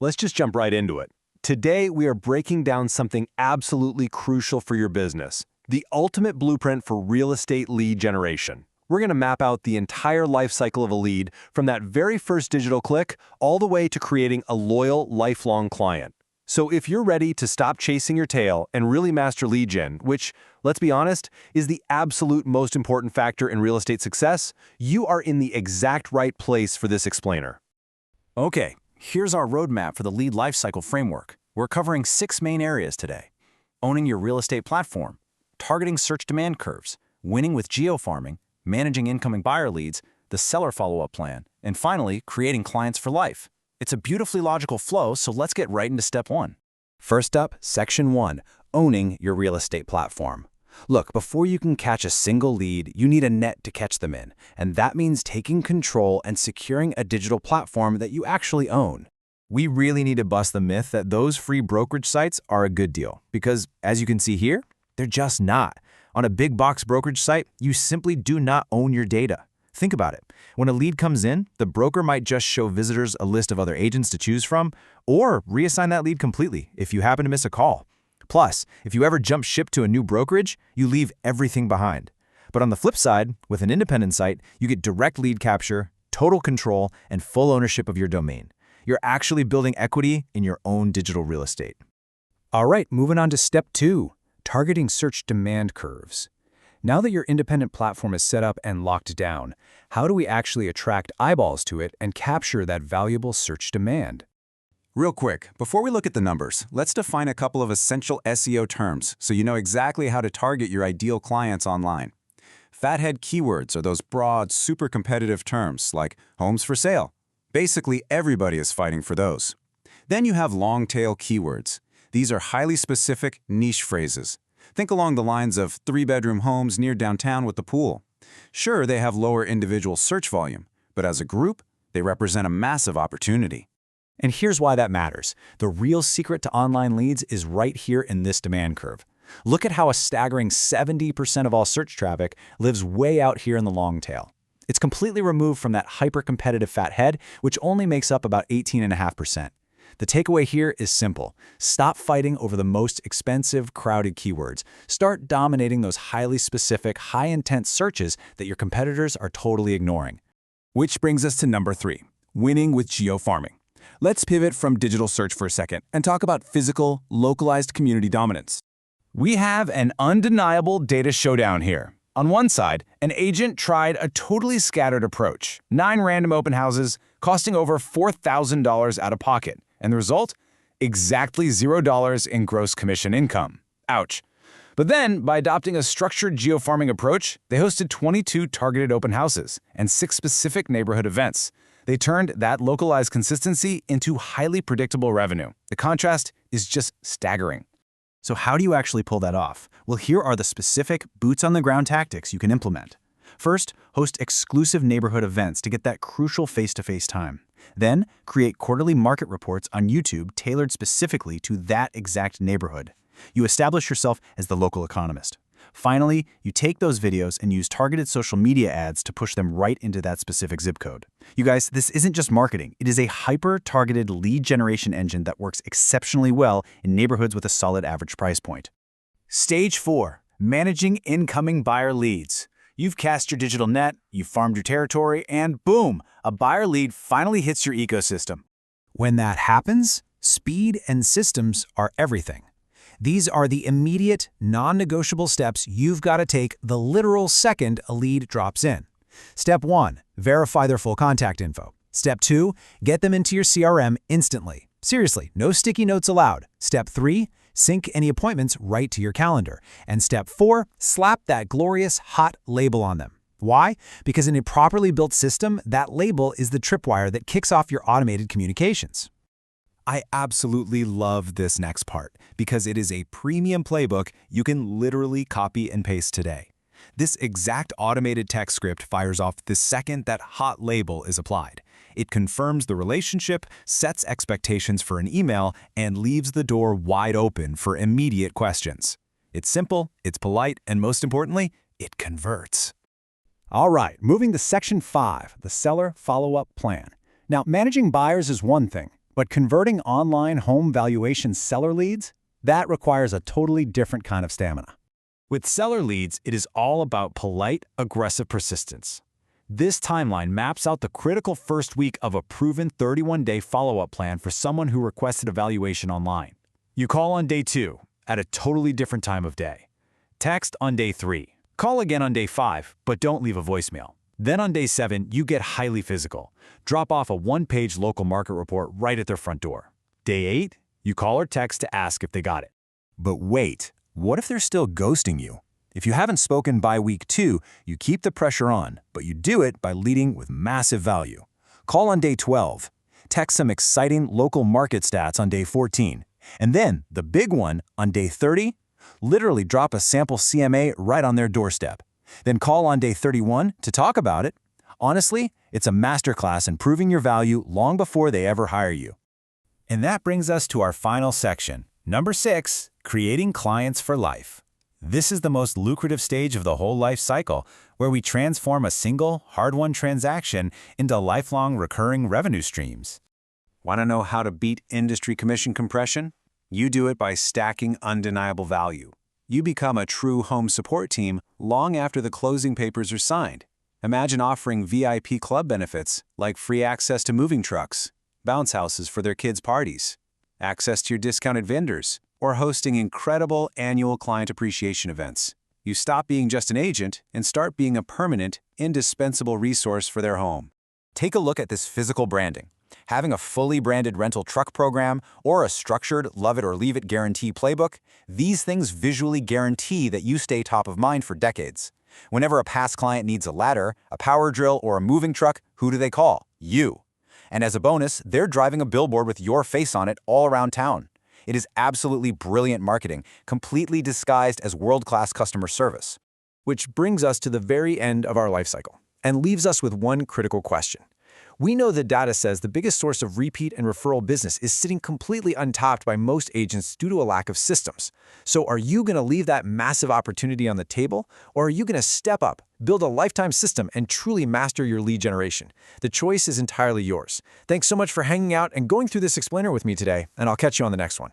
Let's just jump right into it. Today, we are breaking down something absolutely crucial for your business, the ultimate blueprint for real estate lead generation. We're going to map out the entire life cycle of a lead from that very first digital click all the way to creating a loyal, lifelong client. So if you're ready to stop chasing your tail and really master lead gen, which, let's be honest, is the absolute most important factor in real estate success, you are in the exact right place for this explainer. Okay, here's our roadmap for the lead lifecycle framework. We're covering 6 main areas today: owning your real estate platform, targeting search demand curves, winning with geofarming, managing incoming buyer leads, the seller follow-up plan, and finally, creating clients for life. It's a beautifully logical flow, so let's get right into step 1. First up, Section 1, owning your real estate platform. Look, before you can catch a single lead, you need a net to catch them in, and that means taking control and securing a digital platform that you actually own. We really need to bust the myth that those free brokerage sites are a good deal, because as you can see here, they're just not. On a big box brokerage site, you simply do not own your data. Think about it. When a lead comes in, the broker might just show visitors a list of other agents to choose from, or reassign that lead completely if you happen to miss a call. Plus, if you ever jump ship to a new brokerage, you leave everything behind. But on the flip side, with an independent site, you get direct lead capture, total control, and full ownership of your domain. You're actually building equity in your own digital real estate. All right, moving on to step 2, targeting search demand curves. Now that your independent platform is set up and locked down, how do we actually attract eyeballs to it and capture that valuable search demand? Real quick, before we look at the numbers, let's define a couple of essential SEO terms so you know exactly how to target your ideal clients online. Fathead keywords are those broad, super competitive terms like homes for sale. Basically, everybody is fighting for those. Then you have long-tail keywords. These are highly specific niche phrases. Think along the lines of 3-bedroom homes near downtown with the pool. Sure, they have lower individual search volume, but as a group, they represent a massive opportunity. And here's why that matters. The real secret to online leads is right here in this demand curve. Look at how a staggering 70% of all search traffic lives way out here in the long tail. It's completely removed from that hyper-competitive fat head, which only makes up about 18.5%. The takeaway here is simple. Stop fighting over the most expensive, crowded keywords. Start dominating those highly specific, high-intent searches that your competitors are totally ignoring. Which brings us to number 3, winning with geofarming. Let's pivot from digital search for a second and talk about physical, localized community dominance. We have an undeniable data showdown here. On one side, an agent tried a totally scattered approach, 9 random open houses costing over $4,000 out of pocket. And the result? Exactly $0 in gross commission income. Ouch. But then, by adopting a structured geofarming approach, they hosted 22 targeted open houses and 6 specific neighborhood events. They turned that localized consistency into highly predictable revenue. The contrast is just staggering. So how do you actually pull that off? Well, here are the specific boots-on-the-ground tactics you can implement. First, host exclusive neighborhood events to get that crucial face-to-face time. Then, create quarterly market reports on YouTube tailored specifically to that exact neighborhood. You establish yourself as the local economist. Finally, you take those videos and use targeted social media ads to push them right into that specific zip code. You guys, this isn't just marketing. It is a hyper-targeted lead generation engine that works exceptionally well in neighborhoods with a solid average price point. Stage 4, managing incoming buyer leads. You've cast your digital net, you've farmed your territory, and boom, a buyer lead finally hits your ecosystem. When that happens, speed and systems are everything. These are the immediate, non-negotiable steps you've got to take the literal second a lead drops in. Step 1, verify their full contact info. Step 2, get them into your CRM instantly. Seriously, no sticky notes allowed. Step 3, sync any appointments right to your calendar. And step 4, slap that glorious hot label on them. Why? Because in a properly built system, that label is the tripwire that kicks off your automated communications. I absolutely love this next part because it is a premium playbook you can literally copy and paste today. This exact automated text script fires off the second that hot label is applied. It confirms the relationship, sets expectations for an email, and leaves the door wide open for immediate questions. It's simple, it's polite, and most importantly, it converts. All right, moving to Section 5, the seller follow-up plan. Now, managing buyers is one thing, But converting online home valuation seller leads, that requires a totally different kind of stamina. With seller leads, it is all about polite, aggressive persistence. This timeline maps out the critical first week of a proven 31-day follow-up plan for someone who requested a valuation online. You call on day 2, at a totally different time of day. Text on day 3. Call again on day 5, but don't leave a voicemail. Then on day 7, you get highly physical. Drop off a one-page local market report right at their front door. Day 8, you call or text to ask if they got it. But wait, what if they're still ghosting you? If you haven't spoken by week 2, you keep the pressure on, but you do it by leading with massive value. Call on day 12. Text some exciting local market stats on day 14. And then, the big one, on day 30, literally drop a sample CMA right on their doorstep. Then call on day 31 to talk about it. Honestly, it's a masterclass in proving your value long before they ever hire you. And that brings us to our final section, number 6, creating clients for life. This is the most lucrative stage of the whole life cycle, where we transform a single, hard-won transaction into lifelong recurring revenue streams. Want to know how to beat industry commission compression? You do it by stacking undeniable value. You become a true home support team long after the closing papers are signed. Imagine offering VIP club benefits like free access to moving trucks, bounce houses for their kids' parties, access to your discounted vendors, or hosting incredible annual client appreciation events. You stop being just an agent and start being a permanent, indispensable resource for their home. Take a look at this physical branding. Having a fully branded rental truck program or a structured love it or leave it guarantee playbook, these things visually guarantee that you stay top of mind for decades. Whenever a past client needs a ladder, a power drill, or a moving truck, who do they call? You. And as a bonus, they're driving a billboard with your face on it all around town. It is absolutely brilliant marketing, completely disguised as world-class customer service. Which brings us to the very end of our life cycle and leaves us with one critical question. We know the data says the biggest source of repeat and referral business is sitting completely untapped by most agents due to a lack of systems. So are you going to leave that massive opportunity on the table, or are you going to step up, build a lifetime system, and truly master your lead generation? The choice is entirely yours. Thanks so much for hanging out and going through this explainer with me today, and I'll catch you on the next one.